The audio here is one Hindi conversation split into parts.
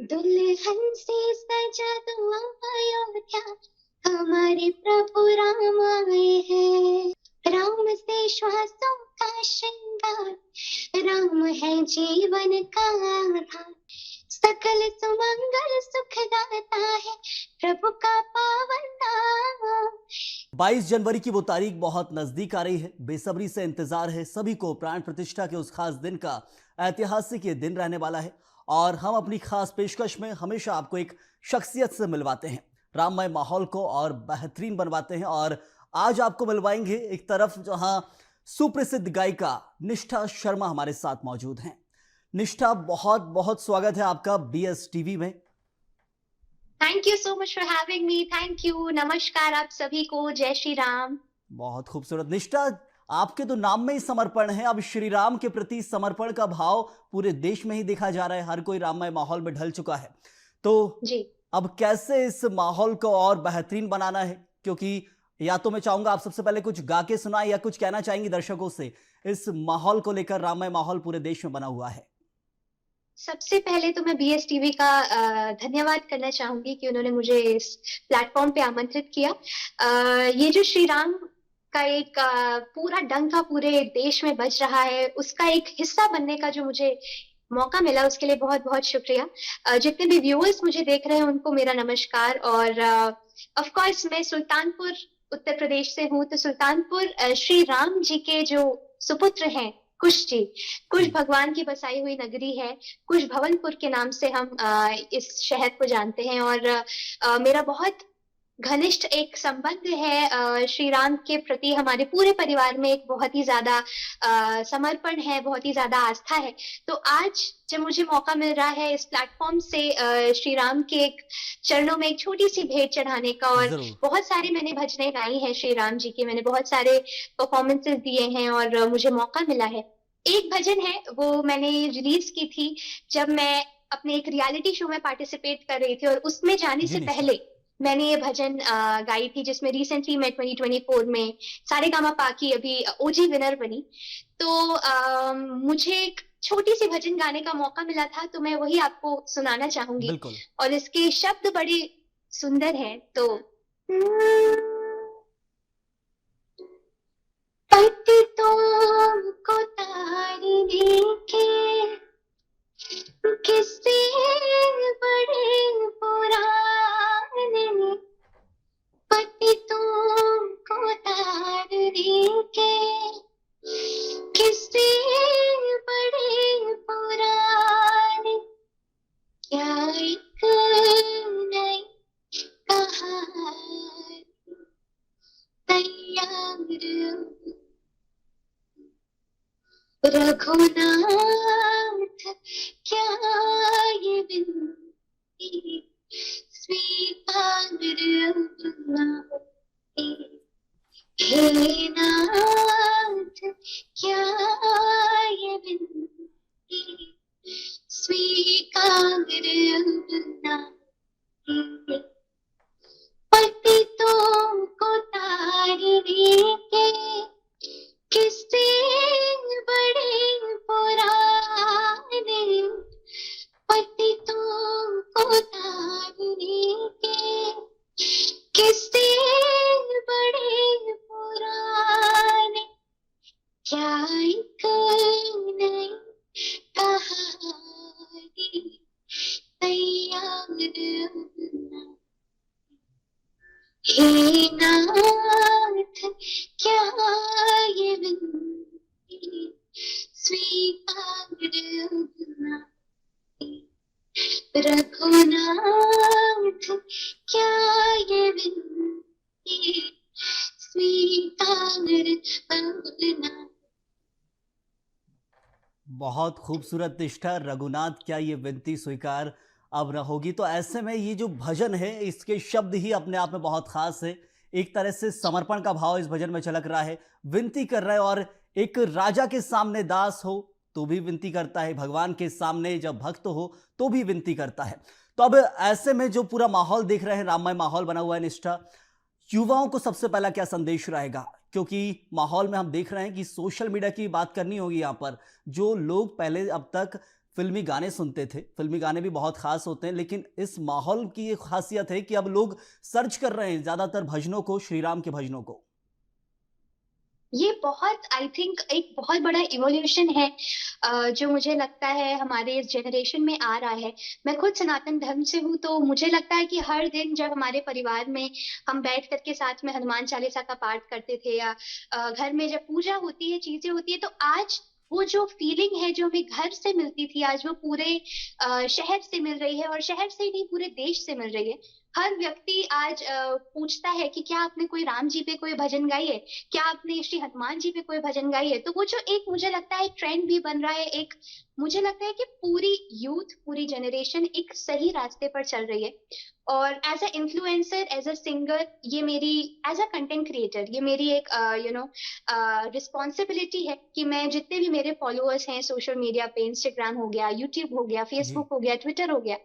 दुल्हन से सजा दो अयोध्या, हमारे प्रभु राम आए हैं। राम से श्वासों का श्रृंगार, राम है जीवन का आधार। सकल सुमंगल सुखदाता है, प्रभु का पावन नाम। 22 जनवरी की वो तारीख बहुत नजदीक आ रही है। बेसब्री से इंतजार है सभी को प्राण प्रतिष्ठा के उस खास दिन का। ऐतिहासिक ये दिन रहने वाला है और हम अपनी खास पेशकश में हमेशा आपको एक शख्सियत से मिलवाते हैं, राममय माहौल को और बेहतरीन बनवाते हैं। और आज आपको मिलवाएंगे एक तरफ जहां सुप्रसिद्ध गायिका निष्ठा शर्मा हमारे साथ मौजूद हैं। निष्ठा, बहुत बहुत स्वागत है आपका BS टीवी में। Thank you so much for having me. Thank you. नमस्कार आप सभी को। जय श्री राम। बहुत खूबसूरत निष्ठा, आपके तो नाम में ही समर्पण है। अब श्री राम के प्रति समर्पण का भाव पूरे देश में ही देखा जा रहा है, हर कोई राममय माहौल में ढल चुका है। तो जी। अब कैसे इस माहौल को और बेहतरीन बनाना है, क्योंकि या तो मैं चाहूंगा आप सबसे पहले कुछ गा के सुनाएं या कुछ कहना चाहेंगी दर्शकों से इस माहौल को लेकर। राममय माहौल पूरे देश में बना हुआ है। सबसे पहले तो मैं BS टीवी का धन्यवाद करना चाहूंगी कि उन्होंने मुझे इस प्लेटफॉर्म पे आमंत्रित किया। ये जो श्री राम का एक पूरा डंका पूरे देश में बज रहा है, उसका एक हिस्सा बनने का जो मुझे मौका मिला, उसके लिए बहुत बहुत शुक्रिया। जितने भी व्यूअर्स मुझे देख रहे हैं उनको मेरा नमस्कार। और ऑफ कोर्स मैं सुल्तानपुर उत्तर प्रदेश से हूँ, तो सुल्तानपुर श्री राम जी के जो सुपुत्र हैं कुश जी, कुश भगवान की बसाई हुई नगरी है। कुश भवनपुर के नाम से हम इस शहर को जानते हैं। और मेरा बहुत घनिष्ठ एक संबंध है श्री राम के प्रति। हमारे पूरे परिवार में एक बहुत ही ज्यादा समर्पण है, बहुत ही ज्यादा आस्था है। तो आज जब मुझे मौका मिल रहा है इस प्लेटफॉर्म से श्री राम के एक चरणों में एक छोटी सी भेंट चढ़ाने का, और बहुत सारे मैंने भजनें गाई हैं श्री राम जी की, मैंने बहुत सारे परफॉर्मेंसेस दिए हैं और मुझे मौका मिला है। एक भजन है वो मैंने रिलीज की थी जब मैं अपने एक रियलिटी शो में पार्टिसिपेट कर रही थी, और उसमें जाने से पहले मैंने ये भजन गाई थी, जिसमें रिसेंटली मैं 2024 में सारेगामापा की अभी OG विनर बनी। तो मुझे एक छोटी सी भजन गाने का मौका मिला था, तो मैं वही आपको सुनाना चाहूंगी। और इसके शब्द बड़े सुंदर हैं। तो पतितों को तारने के किससे बड़े पुराने, पतितों को तारने के किससे बड़े पुराने, क्या एक नई कहानी तैयार रघुनाथ, क्या ये विनती स्वीकार अपना। हे नाथ, क्या ये विनती स्वीकार अपना। पतितों को तारने के किससे बड़े पुराने, पतितों को तारने के किससे बड़े पुराने, क्या एक नई कहानी तैयार अपना। हे नाथ, क्या ये विनती स्वीकार अपना। रघुनाथ, क्या ये विनती स्वीकार अपना। बहुत खूबसूरत निष्ठा। रघुनाथ, क्या ये विनती स्वीकार अब न होगी। तो ऐसे में ये जो भजन है, इसके शब्द ही अपने आप में बहुत खास है। एक तरह से समर्पण का भाव इस भजन में झलक रहा है। विनती कर रहा है, और एक राजा के सामने दास हो तो भी विनती करता है, भगवान के सामने जब भक्त हो तो भी विनती करता है। तो अब ऐसे में जो पूरा माहौल देख रहे हैं, राममय माहौल बना हुआ है निष्ठा, युवाओं को सबसे पहला क्या संदेश रहेगा? क्योंकि माहौल में हम देख रहे हैं कि सोशल मीडिया की बात करनी होगी यहाँ पर। जो लोग पहले अब तक फ़िल्मी गाने सुनते थे, फ़िल्मी गाने भी बहुत ख़ास होते हैं, लेकिन इस माहौल की ये ख़ासियत है कि अब लोग सर्च कर रहे हैं ज़्यादातर भजनों को, श्री राम के भजनों को। ये बहुत आई थिंक एक बहुत बड़ा इवोल्यूशन है जो मुझे लगता है हमारे इस जनरेशन में आ रहा है। मैं खुद सनातन धर्म से हूँ, तो मुझे लगता है कि हर दिन जब हमारे परिवार में हम बैठ कर के साथ में हनुमान चालीसा का पाठ करते थे, या घर में जब पूजा होती है, चीज़ें होती है, तो आज वो जो फीलिंग है जो हमें घर से मिलती थी, आज वो पूरे शहर से मिल रही है, और शहर से ही नहीं, पूरे देश से मिल रही है। हर व्यक्ति आज पूछता है कि क्या आपने कोई राम जी पे कोई भजन गाई है? क्या आपने श्री हनुमान जी पे कोई भजन गाई है? तो वो जो एक मुझे लगता है एक ट्रेंड भी बन रहा है, एक मुझे लगता है कि पूरी यूथ, पूरी जनरेशन एक सही रास्ते पर चल रही है। और as a influencer, as a singer, ये मेरी एज़ अ कंटेंट क्रिएटर, ये मेरी एक रिस्पॉन्सिबिलिटी है कि मैं जितने भी मेरे फॉलोअर्स हैं सोशल मीडिया पे, इंस्टाग्राम हो गया, यूट्यूब हो गया, जी। फेसबुक हो गया, ट्विटर हो गया,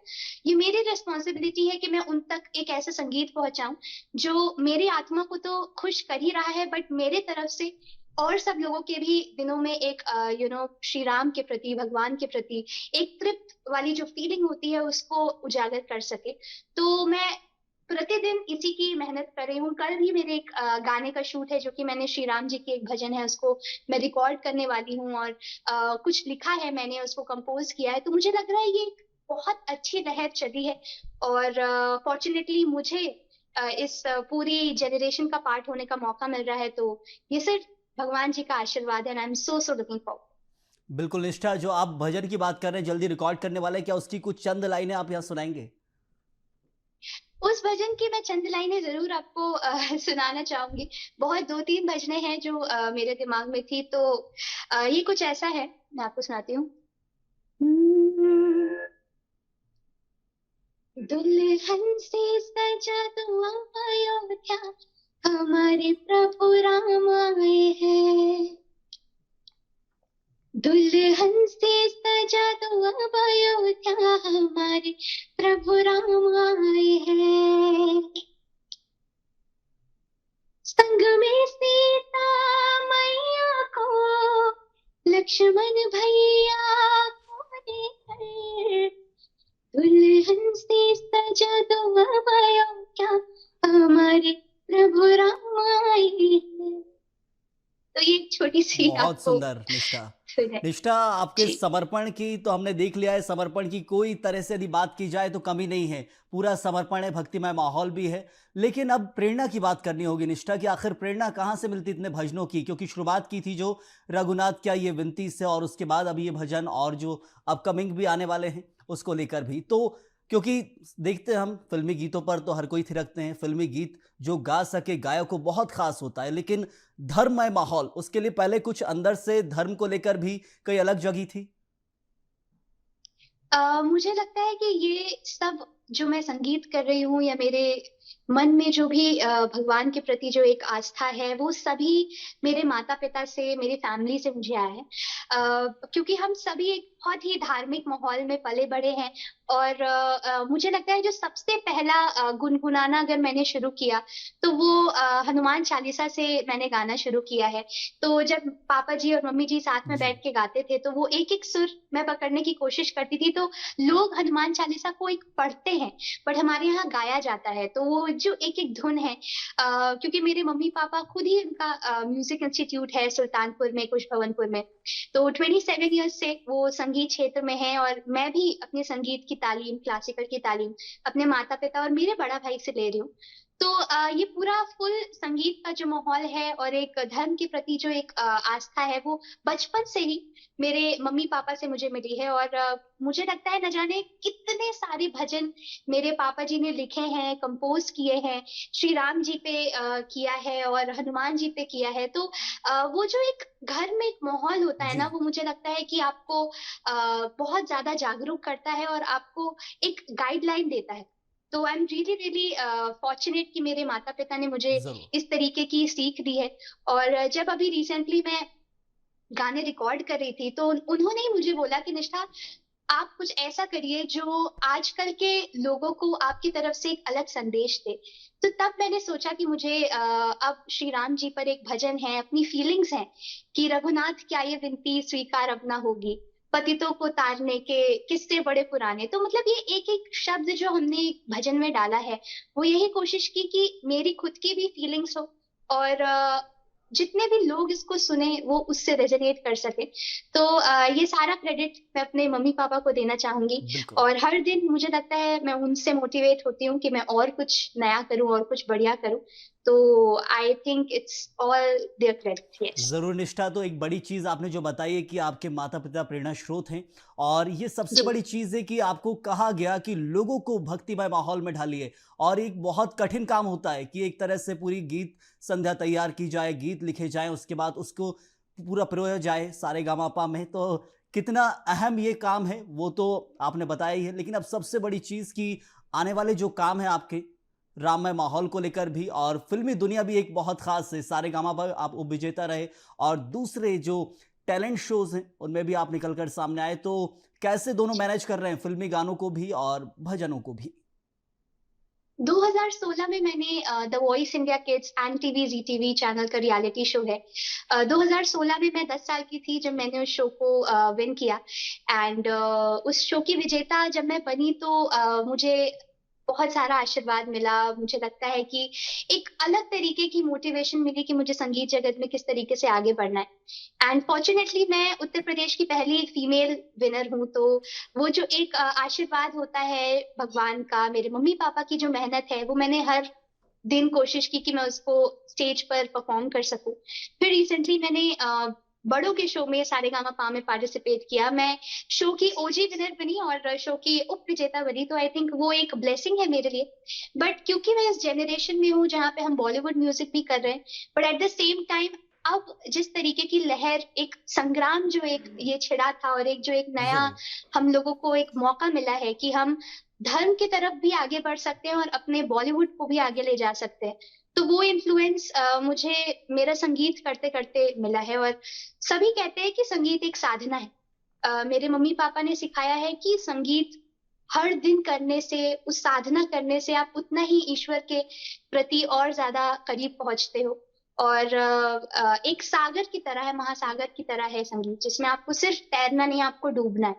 ये मेरी रिस्पॉन्सिबिलिटी है कि मैं उन तक एक ऐसा संगीत पहुंचाऊं जो मेरी आत्मा को तो खुश कर ही रहा है, बट मेरे तरफ से और सब लोगों के भी दिनों में एक श्री राम के प्रति, भगवान के प्रति एक तृप्त वाली जो फीलिंग होती है उसको उजागर कर सके। तो मैं प्रतिदिन इसी की मेहनत कर रही हूँ। कल भी मेरे एक गाने का शूट है, जो कि मैंने श्री राम जी की एक भजन है उसको मैं रिकॉर्ड करने वाली हूँ, और कुछ लिखा है मैंने, उसको कंपोज किया है। तो मुझे लग रहा है ये एक बहुत अच्छी लहर चली है, और फॉर्चुनेटली मुझे इस पूरी जनरेशन का पार्ट होने का मौका मिल रहा है। तो ये सिर्फ भगवान जी का आशीर्वाद है, and I am so so looking forward. बिल्कुल निष्ठा, जो आप भजन की बात कर रहे हैं, जल्दी रिकॉर्ड करने वाले हैं, क्या उसकी कुछ चंद लाइनें आप यहाँ सुनाएँगे? उस भजन की मैं चंद लाइनें ज़रूर आपको सुनाना चाहूँगी। बहुत 2-3 भजनें हैं जो मेरे दिमाग में थी, तो ये कुछ ऐसा है, मैं आपको सुनाती हूँ। दुल्हन से सजा दो अयोध्या, हमारे प्रभु राम आए हैं। दुल्हन से सजा दो अयोध्या, हमारे प्रभु राम आए हैं। संग में सीता मैया को, लक्ष्मण भैया को लेकर, दुल्हन से सजा दो अयोध्या, हमारे प्रभु राम आए हैं। तो ये एक छोटी सी बहुत आपको सुंदर निष्ठा। सुन है। निष्ठा, आपके जी। समर्पण की तो हमने देख लिया है, समर्पण की कोई तरह से यदि बात की जाए तो कमी नहीं है। पूरा समर्पण है, भक्तिमय माहौल भी है। लेकिन अब प्रेरणा की बात करनी होगी निष्ठा कि आखिर प्रेरणा कहाँ से मिलती इतने भजनों की? क्योंकि शुरुआत की थी जो रघुनाथ क्या ये विनती से, और उसके बाद अब ये भजन और जो अपकमिंग भी आने वाले हैं, उसको लेकर भी। तो क्योंकि देखते हैं हम फ़िल्मी गीतों पर तो हर कोई थिरकते हैं, फ़िल्मी गीत जो गा सके गायक को बहुत ख़ास होता है, लेकिन धर्ममय माहौल, उसके लिए पहले कुछ अंदर से धर्म को लेकर भी कोई अलग जगी थी? मुझे लगता है कि ये सब जो मैं संगीत कर रही हूँ, या मेरे मन में जो भी भगवान के प्रति जो एक आस्था है, वो सभी मेरे माता-पिता से, मेरी फैमिली से मुझे आया है। क्योंकि हम सभी एक बहुत ही धार्मिक माहौल में पले-बड़े हैं, और मुझे लगता है जो सबसे पहला गुनगुनाना अगर मैंने शुरू किया, तो वो हनुमान चालीसा से मैंने गाना शुरू किया है। तो जब पापा जी और मम्मी जी साथ में जी। बैठ के गाते थे, तो वो एक-एक सुर मैं पकड़ने की कोशिश करती थी। तो लोग हनुमान चालीसा को एक पढ़ते हैं, बट हमारे यहाँ गाया जाता है। तो वो जो एक-एक धुन है, क्योंकि मेरे मम्मी-पापा खुद ही उनका म्यूज़िक इंस्टीट्यूट है सुल्तानपुर में, कुश भवनपुर में। तो 27 इयर्स से वो संगीत क्षेत्र में हैं, और मैं भी अपने संगीत की तालीम, क्लासिकल की तालीम अपने माता-पिता और मेरे बड़ा भाई से ले रही हूँ। तो ये पूरा फुल संगीत का जो माहौल है, और एक धर्म के प्रति जो एक आस्था है, वो बचपन से ही मेरे मम्मी-पापा से मुझे मिली है। और मुझे लगता है न जाने कितने सारे भजन मेरे पापा जी ने लिखे हैं, कंपोज़ किए हैं, श्री राम जी पे किया है, और हनुमान जी पे किया है। तो वो जो एक घर में एक माहौल होता है जी। ना, वो मुझे लगता है कि आपको बहुत ज़्यादा जागरूक करता है, और आपको एक गाइडलाइन देता है। तो I am really really fortunate कि मेरे माता-पिता ने मुझे ज़रूर। इस तरीके की सीख दी है। और जब अभी रिसेंटली मैं गाने रिकॉर्ड कर रही थी, तो उन्होंने ही मुझे बोला कि निष्ठा, आप कुछ ऐसा करिए जो आजकल के लोगों को आपकी तरफ से एक अलग संदेश दे। तो तब मैंने सोचा कि मुझे अब श्री राम जी पर एक भजन है, अपनी फीलिंग्स हैं कि रघुनाथ क्या ये विनती स्वीकार अब ना होगी। पतितों को तारने के किस्से बड़े पुराने। तो मतलब ये एक-एक शब्द जो हमने भजन में डाला है, वो यही कोशिश की कि मेरी खुद की भी फीलिंग्स हो और जितने भी लोग इसको सुने वो उससे रेज़ोनेट कर सकें। तो ये सारा क्रेडिट मैं अपने मम्मी-पापा को देना चाहूँगी बिल्कुल। और हर दिन मुझे लगता है मैं उनसे मोटिवेट होती हूँ कि मैं और कुछ नया करूँ और कुछ बढ़िया करूँ। तो I think it's all there credit, yes. ज़रूर निष्ठा, तो एक बड़ी चीज़ आपने जो बताई है कि आपके माता-पिता प्रेरणा स्रोत हैं और ये सबसे जी। बड़ी चीज़ है कि आपको कहा गया कि लोगों को भक्तिमय माहौल में ढालिए और एक बहुत कठिन काम होता है कि एक तरह से पूरी गीत संध्या तैयार की जाए, गीत लिखे जाएँ, उसके बाद उसको पूरा पिरोया जाए सारेगामापा में, तो कितना अहम ये काम है, वो तो आपने बताया ही है। लेकिन अब सबसे बड़ी चीज़ कि आने वाले जो काम हैं आपके राममय माहौल को लेकर भी और फ़िल्मी दुनिया भी एक बहुत ख़ास है। सारेगामा पर आप उपविजेता रहे और दूसरे जो टैलेंट शोज़ हैं, उनमें भी आप निकल कर सामने आए। तो कैसे दोनों मैनेज कर रहे हैं, फ़िल्मी गानों को भी और भजनों को भी? 2016 में मैंने the voice India kids and TV Zee TV channel का रियलिटी शो है। 2016 में मैं 10 साल की थी जब मैंने उस शो को विन किया एंड उस शो की विजेता जब मैं बनी तो मुझे बहुत सारा आशीर्वाद मिला। मुझे लगता है कि एक अलग तरीके की मोटिवेशन मिली कि मुझे संगीत जगत में किस तरीके से आगे बढ़ना है एंड फॉर्चुनेटली मैं उत्तर प्रदेश की पहली फीमेल विनर हूँ। तो वो जो एक आशीर्वाद होता है भगवान का, मेरे मम्मी-पापा की जो मेहनत है, वो मैंने हर दिन कोशिश की कि मैं उसको स्टेज पर परफ़ॉर्म कर सकूँ। फिर रिसेंटली मैंने बड़ों के शो में सारेगामापा में पार्टिसिपेट किया। मैं शो की ओजी विनर बनी और शो की उप विजेता बनी, तो आई थिंक वो एक ब्लेसिंग है मेरे लिए। बट क्योंकि मैं इस जनरेशन में हूँ जहाँ पे हम बॉलीवुड म्यूज़िक भी कर रहे हैं, but at the same time अब जिस तरीके की लहर एक संग्राम जो एक ये छिड़ा था और एक जो एक नया ज़रूर। हम लोगों को एक मौका मिला है कि हम धर्म की तरफ भी आगे बढ़ सकते हैं और अपने बॉलीवुड को भी आगे ले जा सकते हैं। तो वो इन्फ्लुएंस मुझे मेरा संगीत करते-करते मिला है और सभी कहते हैं कि संगीत एक साधना है। मेरे मम्मी-पापा ने सिखाया है कि संगीत हर दिन करने से, उस साधना करने से आप उतना ही ईश्वर के प्रति और ज़्यादा करीब पहुँचते हो और एक सागर की तरह है, महासागर की तरह है संगीत, जिसमें आपको सिर्फ तैरना नहीं, आपको डूबना है।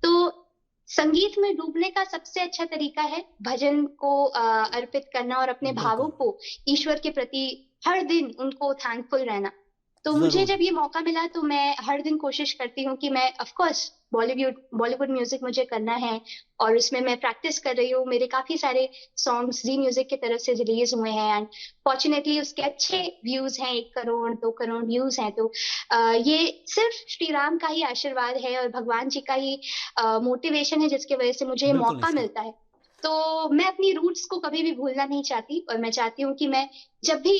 तो संगीत में डूबने का सबसे अच्छा तरीका है भजन को अर्पित करना और अपने भावों बिल्कुल। को ईश्वर के प्रति हर दिन उनको थैंकफुल रहना। तो मुझे ज़रूर। जब ये मौका मिला तो मैं हर दिन कोशिश करती हूँ कि मैं ऑफ कोर्स बॉलीवुड म्यूज़िक मुझे करना है और उसमें मैं प्रैक्टिस कर रही हूँ। मेरे काफ़ी सारे सॉन्ग्स ज़ी म्यूज़िक की तरफ से रिलीज़ हुए हैं एंड फॉर्च्यूनेटली उसके अच्छे व्यूज़ हैं, 1 करोड़, 2 करोड़ व्यूज़ हैं। तो ये सिर्फ़ श्री राम का ही आशीर्वाद है और भगवान जी का ही मोटिवेशन है जिसकी वजह से मुझे ये बिल्कुल मौका निष्ठा। मिलता है। तो मैं अपनी रूट्स को कभी भी भूलना नहीं चाहती और मैं चाहती हूँ कि मैं जब भी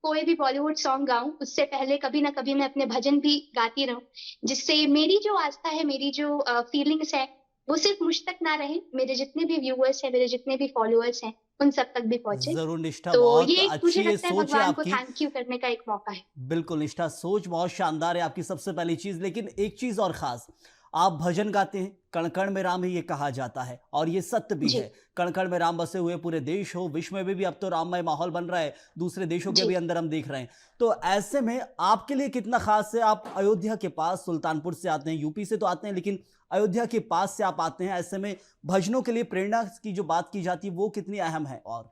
कोई भी बॉलीवुड सॉन्ग गाऊँ, उससे पहले कभी न कभी मैं अपने भजन भी गाती रहूँ, जिससे मेरी जो आस्था है, मेरी जो फीलिंग्स है, वो सिर्फ़ मुझ तक ना रहे, मेरे जितने भी व्यूअर्स हैं, मेरे जितने भी फॉलोअर्स हैं, उन सब तक भी पहुँचे। ज़रूर निष्ठा, तो बहुत ये एक मुझे अच्छी ये लगता है सोच है भगवान को आपकी। थैंक यू करने का एक मौका है। बिल्कुल निष्ठा, सोच बहुत शानदार है आपकी, सबसे पहली चीज़। लेकिन एक चीज़ और ख़ास, आप भजन गाते हैं, कण-कण में राम ही ये कहा जाता है और ये सत्य भी जी, है। कण-कण में राम बसे हुए पूरे देश हो, विश्व में भी अब तो राममय माहौल बन रहा है, दूसरे देशों के जी। भी अंदर हम देख रहे हैं। तो ऐसे में आपके लिए कितना ख़ास है, आप अयोध्या के पास सुल्तानपुर से आते हैं, यूपी से तो आते हैं, लेकिन अयोध्या के पास से आप आते हैं, ऐसे में भजनों के लिए प्रेरणा की जो बात की जाती है, वो कितनी अहम है? और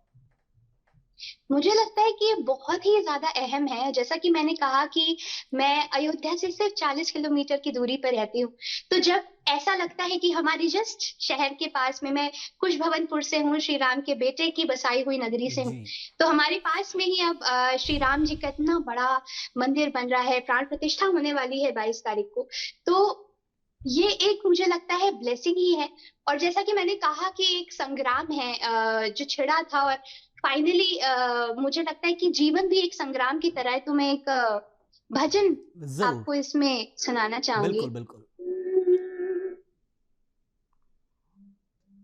मुझे लगता है कि ये बहुत ही ज़्यादा अहम है। जैसा कि मैंने कहा कि मैं अयोध्या से सिर्फ़ 40 किलोमीटर की दूरी पर रहती हूँ। तो जब ऐसा लगता है कि हमारी जस्ट शहर के पास में मैं कुश भवनपुर से हूँ, श्री राम के बेटे की बसाई हुई नगरी से हूँ। जी, तो हमारे पास में ही अब श्री राम जी का इतना बड़ा मंदिर बन रहा है, प्राण प्रतिष्ठा होने वाली है 22 तारीख को। तो ये एक मुझे लगता है ब्लेसिंग ही है और जैसा कि मैंने कहा कि एक संग्राम है जो छिड़ा था और फाइनली मुझे लगता है कि जीवन भी एक संग्राम की तरह है, तो मैं एक भजन ज़रूर। आपको इसमें सुनाना चाहूँगी। बिल्कुल, बिल्कुल।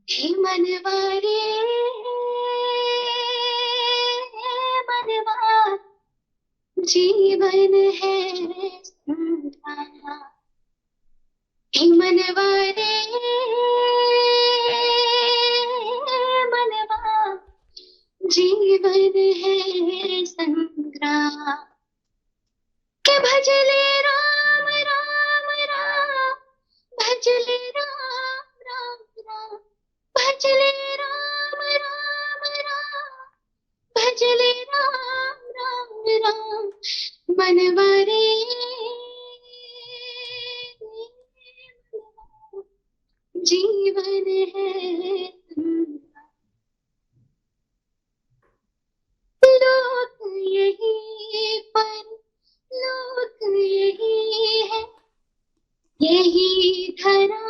हे मनवा रे मनवा जीवन है संग्राम। हे मनवा रे मनवा जीवन है संग्राम के भजले राम राम राम मनवारे जीवन है, लोक यही पर लोक यही है, यही धरा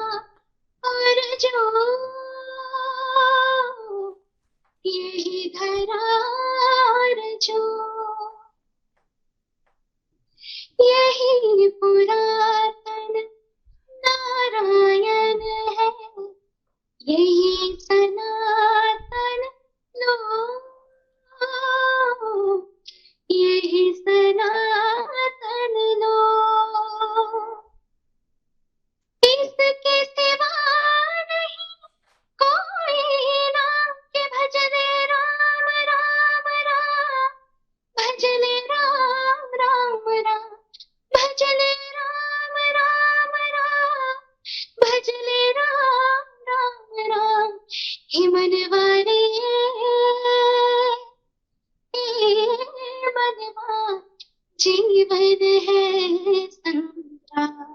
और जो, यही धरा और जो, यही पुरातन नारायण है, यही सनातन लोक, यही सनातन लोक, इसके सिवा नहीं कोई नाम के भजने राम राम राम, भजने राम राम राम, भजने राम राम राम, भजने राम राम राम, हे मनवारे मनवा जीवन है संग्राम।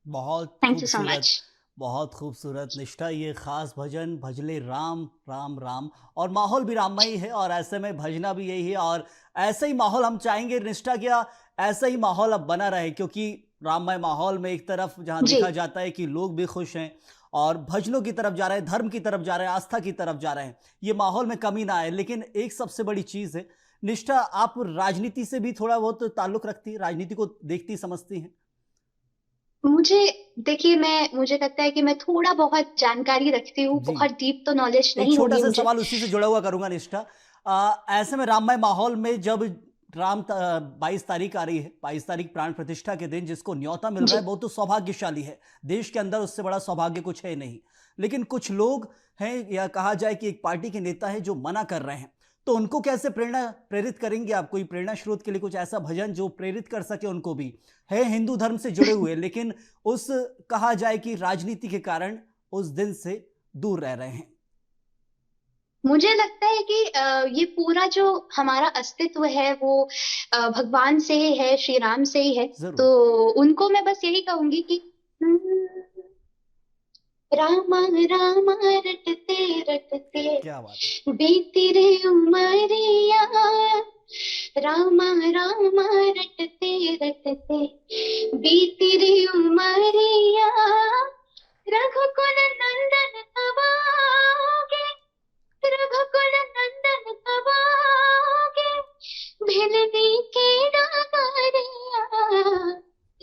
बहुत थैंक यू सो खूबसूरत, मच। बहुत खूबसूरत निष्ठा। ये खास भजन भजले राम राम राम, और माहौल भी राममय है और ऐसे में भजना भी यही है। और ऐसे ही माहौल हम चाहेंगे निष्ठा, क्या ऐसा ही माहौल अब बना रहे, क्योंकि राममय माहौल में एक तरफ जहां जी देखा जाता है कि लोग भी खुश हैं और भजनों की तरफ जा रहे हैं, धर्म की तरफ जा रहे हैं, आस्था की तरफ जा रहे हैं, ये माहौल में कमी ना आए। लेकिन एक सबसे बड़ी चीज है निष्ठा, आप राजनीति से भी थोड़ा बहुत ताल्लुक रखती है, राजनीति को देखती समझती हैं? मुझे देखिए, मुझे लगता है कि मैं थोड़ा बहुत जानकारी रखती हूँ, जी, बहुत डीप तो नॉलेज एक नहीं छोटा होगी सा मुझे। सवाल उसी से जुड़ा हुआ करूंगा निष्ठा। ऐसे में राममय माहौल में जब 22 तारीख आ रही है, 22 तारीख प्राण प्रतिष्ठा के दिन, जिसको न्योता मिल रहा जी है वो तो सौभाग्यशाली है, देश के अंदर उससे बड़ा सौभाग्य कुछ है नहीं। लेकिन कुछ लोग हैं, या कहा जाए कि एक पार्टी के नेता है जो मना कर रहे हैं, तो उनको कैसे प्रेरित करेंगे आप? कोई प्रेरणा स्रोत के लिए कुछ ऐसा भजन जो प्रेरित कर सके उनको भी, है हिंदू धर्म से जुड़े हुए लेकिन उस, कहा जाए कि राजनीति के कारण उस दिन से दूर रह रहे हैं। मुझे लगता है कि ये पूरा जो हमारा अस्तित्व है वो भगवान से ही है, श्री राम से ही है। तो जरूर। उनको मैं बस यही कहूंगी कि रामा रामा रटते रटते क्या बात बीती रे उमरिया, रामा रामा रटते रटते बीती रे उमरिया, रघुकुल नंदन कब आओगे, रघुकुल नंदन कब आओगे, भिलनी के डगरिया,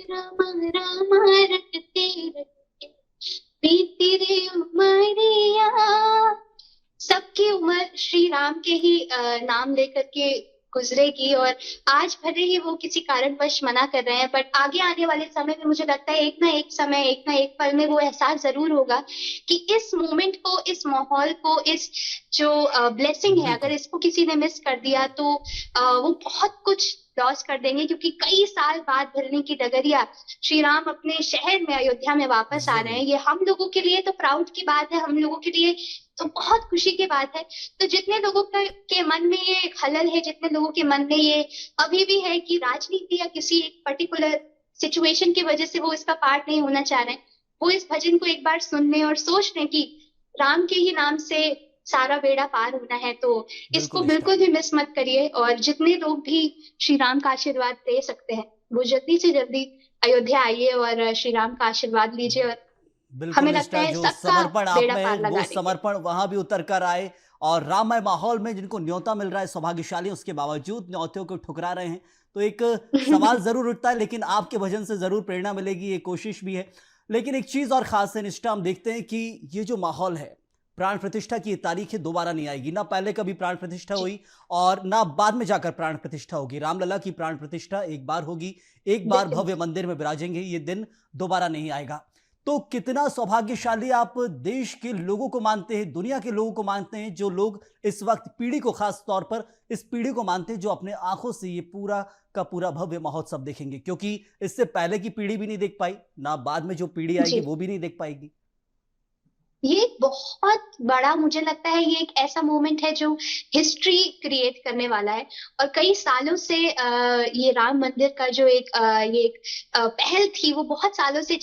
रामा रामा रटते रटते बीती रे उमरिया। सबकी उम्र श्री राम के ही नाम लेकर के गुजरेगी, और आज भले ही वो किसी कारणवश मना कर रहे हैं, बट आगे आने वाले समय में मुझे लगता है एक ना एक समय, एक ना एक पल में वो एहसास जरूर होगा कि इस मोमेंट को, इस माहौल को, इस जो ब्लेसिंग है, अगर बिल्कुल। इसको किसी ने मिस कर दिया तो वो बहुत कुछ लॉस कर देंगे। क्योंकि कई साल बाद भिलनी की डगरिया श्री राम अपने शहर में, अयोध्या में वापस आ रहे हैं। जरूर। ये हम लोगों के लिए तो प्राउड की बात है, हम लोगों के लिए तो बहुत खुशी की बात है। तो जितने लोगों के मन में ये खलल है, जितने लोगों के मन में ये अभी भी है कि राजनीति या किसी एक पर्टिकुलर सिचुएशन की वजह से वो इसका पार्ट नहीं होना चाह रहे हैं, वो इस भजन को एक बार सुन लें और सोच लें कि राम के ही नाम से सारा बेड़ा पार होना है। तो बिल्कुल इसको निष्ठा। बिल्कुल भी मिस मत करिए, और जितने लोग भी श्री राम का आशीर्वाद दे सकते हैं वो जल्दी से जल्दी अयोध्या आइए और श्री राम का आशीर्वाद लीजिए, और बिल्कुल हमें लगता निष्ठा, है जो सबका समर्पण आप बेड़ा पार में, वो लगा देंगे। समर्पण वहां भी उतर कर आए, और राममय माहौल में जिनको न्योता मिल रहा है सौभाग्यशाली, उसके बावजूद न्योतों को ठुकरा रहे हैं। तो एक सवाल जरूर उठता है, लेकिन आपके भजन से जरूर प्रेरणा मिलेगी, ये कोशिश भी है। लेकिन एक चीज और खास है निष्ठा, हम देखते हैं कि ये जो माहौल है, प्राण प्रतिष्ठा की ये तारीख है, दोबारा नहीं आएगी, ना पहले कभी प्राण प्रतिष्ठा जी हुई और ना बाद में जाकर प्राण प्रतिष्ठा होगी। रामलला की प्राण प्रतिष्ठा एक बार होगी, एक बार बिल्कुल। भव्य मंदिर में विराजेंगे, ये दिन दोबारा नहीं आएगा। तो कितना सौभाग्यशाली आप देश के लोगों को मानते हैं, दुनिया के लोगों को मानते हैं, जो लोग इस वक्त पीढ़ी को, खास तौर पर इस पीढ़ी को मानते हैं जो अपने आंखों से ये पूरा का पूरा भव्य महोत्सव देखेंगे, क्योंकि इससे पहले की पीढ़ी भी नहीं देख पाई, ना बाद में जो पीढ़ी आएगी जी वो भी नहीं देख पाएगी। ये एक बहुत बड़ा, मुझे लगता है ये एक ऐसा मोमेंट है जो हिस्ट्री क्रिएट करने वाला है। और कई सालों से ये राम मंदिर का जो ये एक पहल थी, वो बहुत सालों से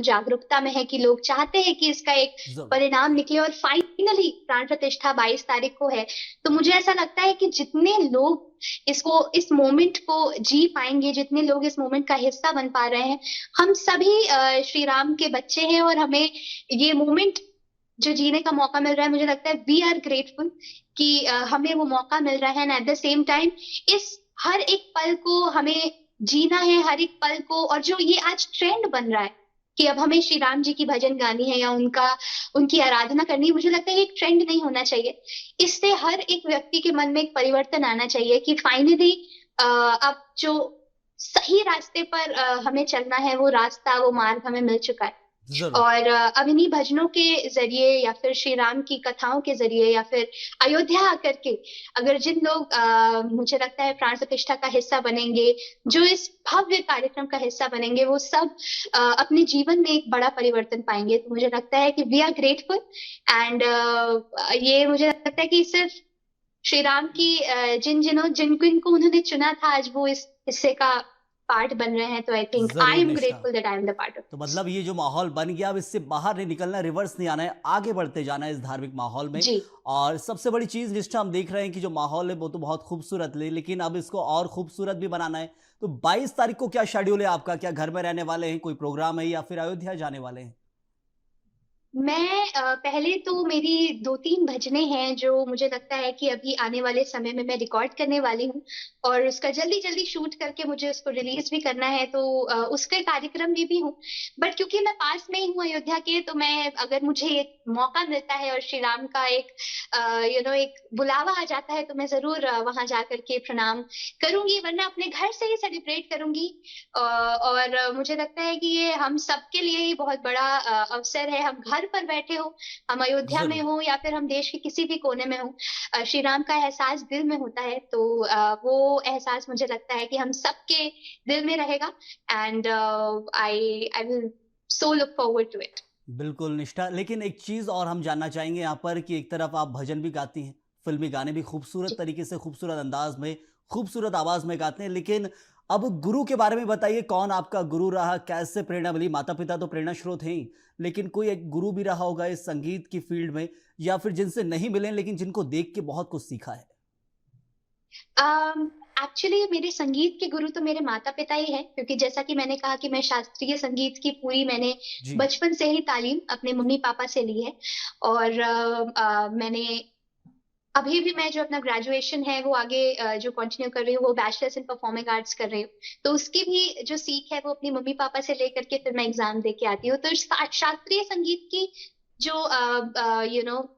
जागरूकता में है कि लोग चाहते हैं कि इसका एक जरूर। परिणाम निकले, और फाइनली प्राण प्रतिष्ठा 22 तारीख को है। तो मुझे ऐसा लगता है कि जितने लोग इस मोमेंट को जी पाएंगे, जितने लोग इस मोमेंट का हिस्सा बन पा रहे हैं, हम सभी श्री राम के बच्चे हैं, और हमें ये मोमेंट जो जीने का मौका मिल रहा है, मुझे लगता है वी आर ग्रेटफुल कि हमें वो मौका मिल रहा है। And at the same time इस हर एक पल को हमें जीना है, हर एक पल को। और जो ये आज ट्रेंड बन रहा है कि अब हमें श्री राम जी की भजन गानी है या उनकी आराधना करनी है, मुझे लगता है ये एक ट्रेंड नहीं होना चाहिए। इससे हर एक व्यक्ति के मन में एक परिवर्तन आना चाहिए कि फाइनली अब जो सही रास्ते पर हमें चलना है, वो रास्ता, वो मार्ग हमें मिल चुका है। जरूर। और अब इन्हीं भजनों के जरिए, या फिर श्री राम की कथाओं के जरिए, या फिर अयोध्या आकर के अगर जिन लोग मुझे लगता है प्राण प्रतिष्ठा का हिस्सा बनेंगे, जो इस भव्य कार्यक्रम का हिस्सा बनेंगे, वो सब अपने जीवन में एक बड़ा परिवर्तन पाएंगे। तो मुझे लगता है कि वी आर ग्रेटफुल। एंड ये मुझे लगता है कि सिर्फ श्री राम की जिन जिन को उन्होंने चुना था, आज वो इस हिस्से का पार्ट बन रहे हैं। तो आई थिंक आई जरूर एम निष्ठा। Grateful that I am the part of तो दिस। मतलब ये जो माहौल बन गया, अब इससे बाहर नहीं निकलना, रिवर्स नहीं आना है, आगे बढ़ते जाना है इस धार्मिक माहौल में। जी। और सबसे बड़ी चीज निष्ठा, हम देख रहे हैं कि जो माहौल है वो तो बहुत खूबसूरत है, लेकिन अब इसको और खूबसूरत भी बनाना है। तो 22 तारीख को क्या शेड्यूल है आपका? क्या घर में रहने वाले हैं, कोई प्रोग्राम है, या फिर अयोध्या जाने वाले हैं? मैं पहले तो मेरी 2-3 भजनें हैं जो मुझे लगता है कि अभी आने वाले समय में मैं रिकॉर्ड करने वाली हूँ, और उसका जल्दी जल्दी शूट करके मुझे उसको रिलीज भी करना है। तो उसके कार्यक्रम में भी हूँ। बट क्योंकि मैं पास में ही हूँ अयोध्या के, तो मैं, अगर मुझे एक मौका मिलता है और श्री राम का एक एक बुलावा आ जाता है, तो मैं जरूर वहां जाकर के प्रणाम करूंगी, वरना अपने घर से ही सेलिब्रेट करूंगी। और मुझे लगता है कि ये हम सबके लिए ही बहुत बड़ा अवसर है। हम घर पर बैठे हो, हम अयोध्या में जरूर। हो, या फिर हम देश के किसी भी कोने में हो, श्री राम का एहसास दिल में होता है। तो वो एहसास मुझे लगता है कि हम सबके दिल में रहेगा। And I will so look forward to it. बिल्कुल निष्ठा, लेकिन एक चीज और हम जानना चाहेंगे यहाँ पर कि एक तरफ आप भजन भी गाती हैं, फिल्मी गाने भी खूबसूरत जी। तरीके से, खूबसूरत अंदाज में, खूबसूरत आवाज में गाते हैं, लेकिन अब गुरु के बारे में बताइए। कौन आपका गुरु रहा, कैसे प्रेरणा मिली? माता पिता तो प्रेरणा स्रोत हैं ही, लेकिन कोई एक गुरु भी रहा होगा इस संगीत की फील्ड में, या फिर जिनसे नहीं मिले लेकिन जिनको देख के बहुत कुछ सीखा है? एक्चुअली मेरे संगीत के गुरु तो मेरे माता पिता ही हैं, क्योंकि जैसा कि मैंने कहा कि मैं शास्त्रीय संगीत की पूरी मैंने जी। बचपन से ही तालीम अपने मम्मी पापा से ली है। और मैंने अभी भी, मैं जो अपना ग्रेजुएशन है वो आगे जो कंटिन्यू कर रही हूँ, वो बैचलर्स इन परफॉर्मिंग आर्ट्स कर रही हूँ। तो उसकी भी जो सीख है वो अपनी मम्मी पापा से लेकर के फिर मैं एग्जाम दे के आती हूँ। तो शास्त्रीय संगीत की जो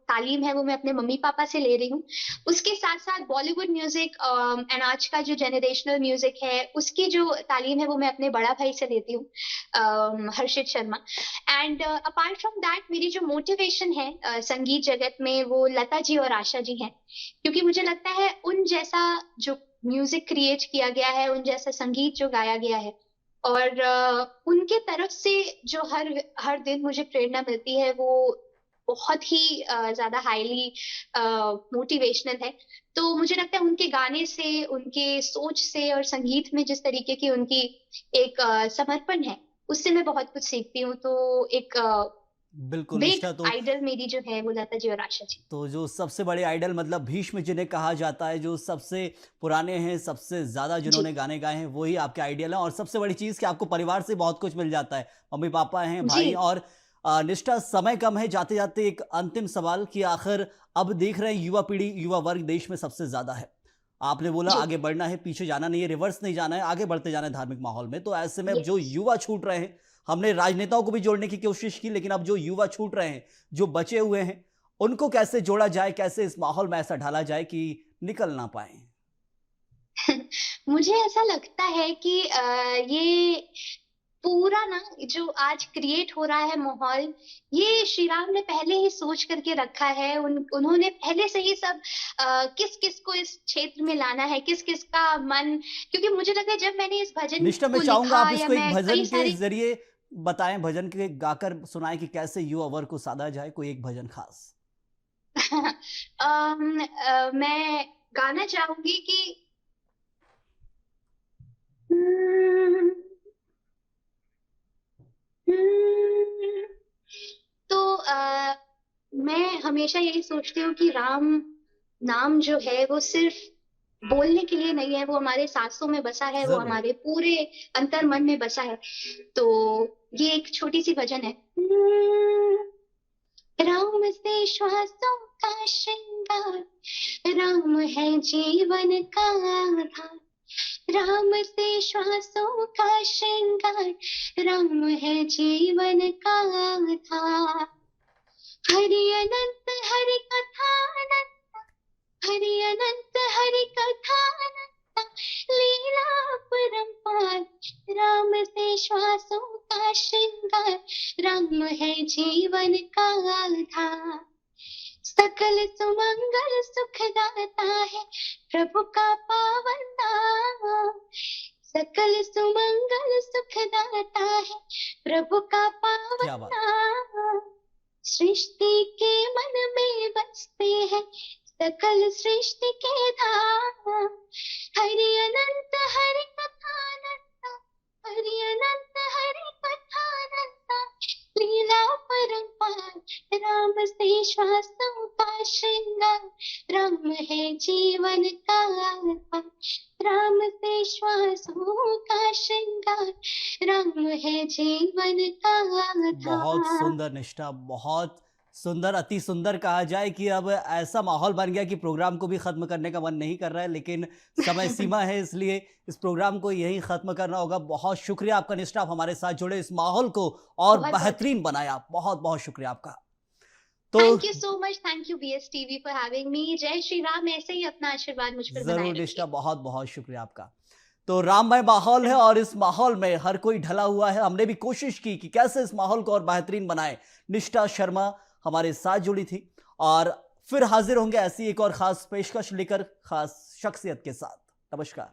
तालीम है वो मैं अपने मम्मी पापा से ले रही हूँ। उसके साथ साथ बॉलीवुड म्यूजिक एंड आज का जो जनरेशनल म्यूजिक है, उसकी जो तालीम है वो मैं अपने बड़ा भाई से लेती हूँ, Harshit Sharma. And apart from that, मेरी जो मोटिवेशन है संगीत जगत में, वो लता जी और आशा जी हैं। क्योंकि मुझे लगता है उन जैसा जो म्यूजिक क्रिएट किया गया है, उन जैसा संगीत जो गाया गया है, और उनके तरफ से जो हर हर दिन मुझे प्रेरणा मिलती है, वो बहुत ही ज्यादा हाईली मोटिवेशनल है। तो मुझे लगता है उनके गाने से, उनके सोच से, और संगीत में जिस तरीके की उनकी एक समर्पण है, उससे मैं बहुत कुछ सीखती हूँ। तो एक बिल्कुल बिग निष्ठा। तो आइडल मेरी जो है वो लता जी और आशा जी। तो जो सबसे बड़े आइडल मतलब भीष्म जिन्हें कहा जाता है, जो सबसे पुराने हैं, सबसे ज़्यादा जी। जिन्होंने गाने गाए हैं, वही आपके आइडियल हैं। और सबसे बड़ी चीज़ कि आपको परिवार से बहुत कुछ मिल जाता है, मम्मी-पापा हैं, जी। भाई। और निष्ठा, समय कम है, जाते-जाते एक अंतिम सवाल कि आखिर अब देख रहे हैं युवा पीढ़ी, युवा वर्ग देश में सबसे ज़्यादा है। आपने बोला जी। आगे बढ़ना है, पीछे जाना नहीं है, रिवर्स नहीं जाना है, आगे बढ़ते जाना है धार्मिक माहौल में। तो ऐसे में अब जो यस। युवा छूट रहे हैं, हमने राजनेताओं को भी जोड़ने की कोशिश की, लेकिन अब जो युवा छूट रहे हैं, जो बचे हुए हैं, उनको कैसे जोड़ा जाए, कैसे इस माहौल में ऐसा ढाला जाए कि निकल ना पाए? मुझे ऐसा लगता है कि ये पूरा ना जो आज क्रिएट हो रहा है माहौल, ये श्री राम ने पहले ही सोच करके रखा है। उन्होंने पहले से ही सब किस किस को इस क्षेत्र में लाना है, किस किस का मन। क्योंकि मुझे लगता है जब मैंने इस भजन निष्ठा, मैं को चाहूंगा लिखा, आप या इसको एक मैं कई भजन के सारे जरिए बताएं, भजन के गाकर सुनाएं कि कैसे युवा वर्ग को साधा जाए, कोई एक भजन खास। मैं गाना चाहूंगी कि तो मैं हमेशा यही सोचती हूँ कि राम नाम जो है वो सिर्फ बोलने के लिए नहीं है, वो हमारे सांसों में बसा है, वो जरूर। हमारे पूरे अंतर मन में बसा है। तो ये एक छोटी सी भजन है। राम से श्वासों का श्रृंगार, राम है जीवन का आधार। राम से श्वासों का श्रृंगार, राम है जीवन का आधार। हरि अनंत हरि कथा अनंत, हरि अनंत हरि कथा अनंत, लीला परंपार। राम से श्वासों का श्रृंगार, राम है जीवन का आधार। सकल सुमंगल सुखदाता है प्रभु का पावन नाम। सकल सुमंगल सुखदाता है प्रभु का पावन क्या बात। नाम। सृष्टि के मन में बसते हैं सकल सृष्टि के धाम। हरि अनंत हरि कथा अनंत, हरि अनंत हरि कथा अनंत, लीला परंपार। राम से श्वासों का श्रृंगार, राम है जीवन का आधार। राम से श्वासों का श्रृंगार, राम है जीवन का बहुत आधार। सुंदर निष्ठा, बहुत सुंदर, अति सुंदर कहा जाए कि अब ऐसा माहौल बन गया कि प्रोग्राम को भी खत्म करने का मन नहीं कर रहा है, लेकिन समय सीमा है, इसलिए इस प्रोग्राम को यहीं खत्म करना होगा। बहुत शुक्रिया आपका निष्ठा, आप हमारे साथ जुड़े, इस माहौल को और बहुत बहुत बेहतरीन बनाया। बहुत बहुत शुक्रिया आपका। तो thank you so much, thank you BS TV for having me. जय श्री राम, ऐसे ही अपना आशीर्वाद मुझ पर बनाए जरूर निष्ठा, रखिए। बहुत बहुत शुक्रिया आपका। तो राममय माहौल है और इस माहौल में हर कोई ढला हुआ है। हमने भी कोशिश की कि कैसे इस माहौल को और बेहतरीन बनाए। निष्ठा शर्मा हमारे साथ जुड़ी थी और फिर हाजिर होंगे ऐसी एक और खास पेशकश लेकर, खास शख्सियत के साथ। नमस्कार।